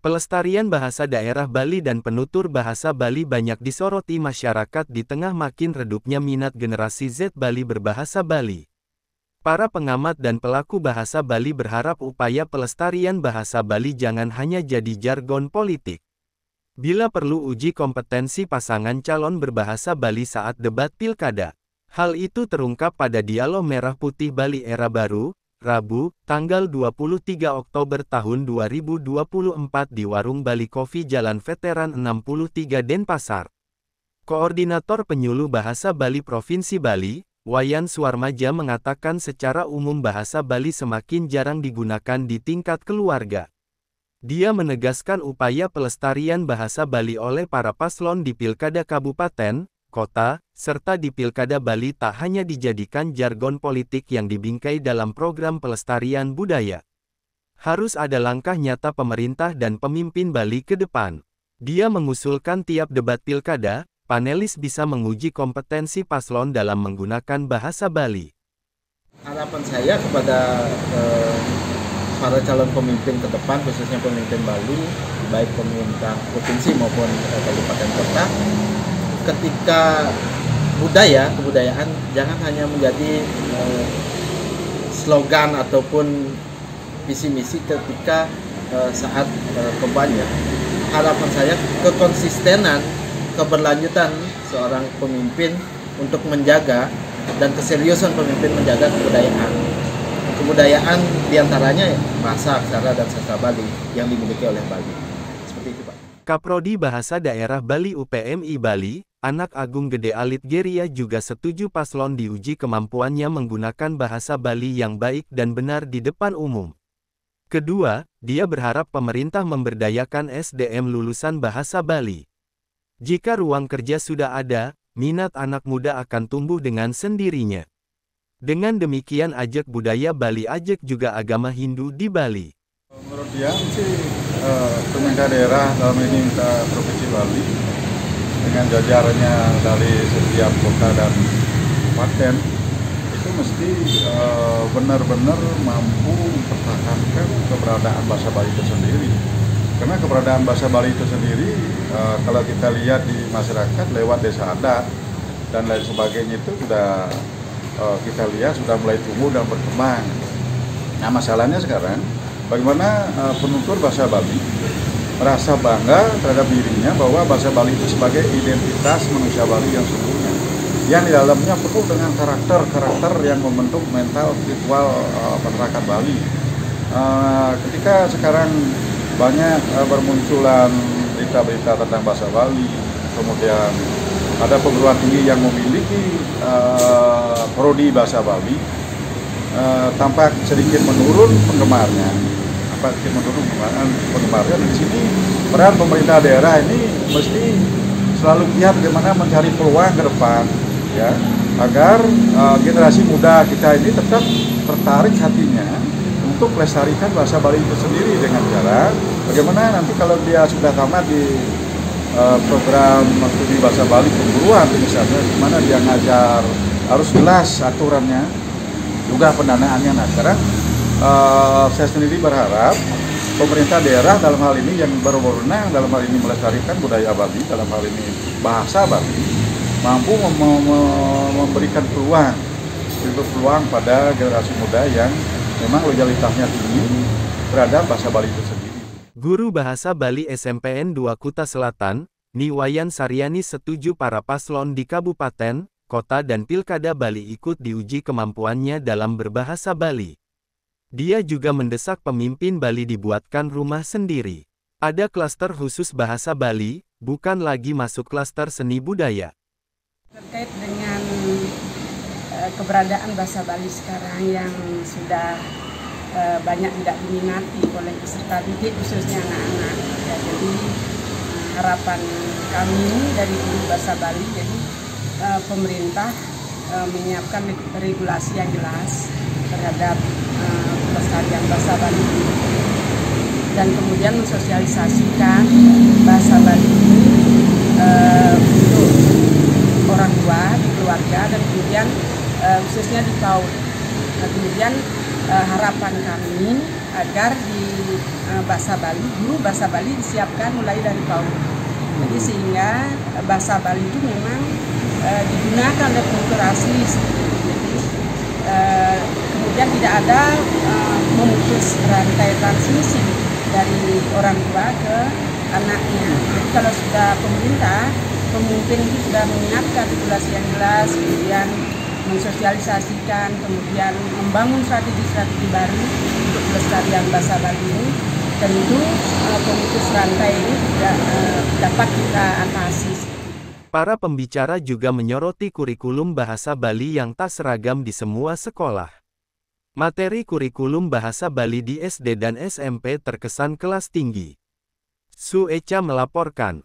Pelestarian bahasa daerah Bali dan penutur bahasa Bali banyak disoroti masyarakat di tengah makin redupnya minat generasi Z Bali berbahasa Bali. Para pengamat dan pelaku bahasa Bali berharap upaya pelestarian bahasa Bali jangan hanya jadi jargon politik. Bila perlu uji kompetensi pasangan calon berbahasa Bali saat debat pilkada. Hal itu terungkap pada Dialog Merah Putih Bali Era Baru, Rabu, tanggal 23 Oktober tahun 2024 di Warung Bali Coffee Jalan Veteran 63 Denpasar. Koordinator Penyuluh Bahasa Bali Provinsi Bali, Wayan Suarmaja mengatakan secara umum bahasa Bali semakin jarang digunakan di tingkat keluarga. Dia menegaskan upaya pelestarian bahasa Bali oleh para paslon di Pilkada Kabupaten, Kota, serta di Pilkada Bali tak hanya dijadikan jargon politik yang dibingkai dalam program pelestarian budaya. Harus ada langkah nyata pemerintah dan pemimpin Bali ke depan. Dia mengusulkan tiap debat pilkada, panelis bisa menguji kompetensi paslon dalam menggunakan bahasa Bali. Harapan saya kepada para calon pemimpin ke depan, khususnya pemimpin Bali, baik pemerintah provinsi maupun kabupaten kota, ketika kebudayaan jangan hanya menjadi slogan ataupun visi misi ketika saat kampanye. Harapan saya kekonsistenan, keberlanjutan seorang pemimpin untuk menjaga dan keseriusan pemimpin menjaga kebudayaan. Kebudayaan diantaranya bahasa, aksara, dan sastra Bali yang dimiliki oleh Bali. Seperti itu, Pak. Kaprodi Bahasa Daerah Bali UPMI Bali, Anak Agung Gede Alit Geria juga setuju paslon diuji kemampuannya menggunakan bahasa Bali yang baik dan benar di depan umum. Kedua, dia berharap pemerintah memberdayakan SDM lulusan bahasa Bali. Jika ruang kerja sudah ada, minat anak muda akan tumbuh dengan sendirinya. Dengan demikian ajak budaya Bali ajak juga agama Hindu di Bali. Menurut dia sih pemerintah daerah dalam ini Provinsi Bali dengan jajarannya dari setiap kota dan kabupaten itu mesti benar-benar mampu mempertahankan keberadaan bahasa Bali itu sendiri. Karena keberadaan bahasa Bali itu sendiri kalau kita lihat di masyarakat lewat desa adat dan lain sebagainya itu sudah kita lihat sudah mulai tumbuh dan berkembang. Nah masalahnya sekarang bagaimana penutur bahasa Bali merasa bangga terhadap dirinya bahwa bahasa Bali itu sebagai identitas manusia Bali yang sesungguhnya, yang di dalamnya penuh dengan karakter-karakter yang membentuk mental spiritual masyarakat Bali. Ketika sekarang banyak bermunculan berita-berita tentang bahasa Bali, kemudian ada perguruan tinggi yang memiliki prodi bahasa Bali, tampak sedikit menurun penggemarnya. Dan di sini peran pemerintah daerah ini mesti selalu giat bagaimana mencari peluang ke depan, ya, agar generasi muda kita ini tetap tertarik hatinya untuk melestarikan bahasa Bali itu sendiri dengan cara bagaimana nanti kalau dia sudah tamat di program studi bahasa Bali perguruan misalnya, di mana dia ngajar harus jelas aturannya, juga pendanaannya. Nah sekarang saya sendiri berharap pemerintah daerah dalam hal ini yang berwenang dalam hal ini melestarikan budaya Bali, dalam hal ini bahasa Bali, mampu memberikan peluang pada generasi muda yang memang loyalitasnya tinggi terhadap bahasa Bali itu sendiri. Guru Bahasa Bali SMPN 2 Kuta Selatan, Niwayan Saryani setuju para paslon di Kabupaten, Kota dan Pilkada Bali ikut diuji kemampuannya dalam berbahasa Bali. Dia juga mendesak pemimpin Bali dibuatkan rumah sendiri. Ada klaster khusus bahasa Bali, bukan lagi masuk klaster seni budaya. Terkait dengan keberadaan bahasa Bali sekarang yang sudah banyak tidak diminati oleh peserta didik, khususnya anak-anak. Ya, jadi harapan kami dari guru bahasa Bali, jadi pemerintah menyiapkan regulasi yang jelas terhadap pelestarian bahasa Bali dan kemudian mensosialisasikan bahasa Bali ini untuk orang tua di keluarga dan kemudian khususnya di PAUD. Nah, kemudian harapan kami agar di bahasa Bali, guru bahasa Bali disiapkan mulai dari PAUD. Jadi sehingga bahasa Bali itu memang digunakan oleh penutur asli. Jadi kemudian tidak ada memutus rantai transmisi dari orang tua ke anaknya. Jadi kalau sudah pemerintah, pemimpin itu sudah menyiapkan regulasi yang jelas, kemudian mensosialisasikan, kemudian membangun strategi-strategi baru untuk pelestarian bahasa Bali ini, tentu pemutus rantai ini tidak dapat kita atasi. Para pembicara juga menyoroti kurikulum bahasa Bali yang tak seragam di semua sekolah. Materi kurikulum bahasa Bali di SD dan SMP terkesan kelas tinggi. Su Echa melaporkan.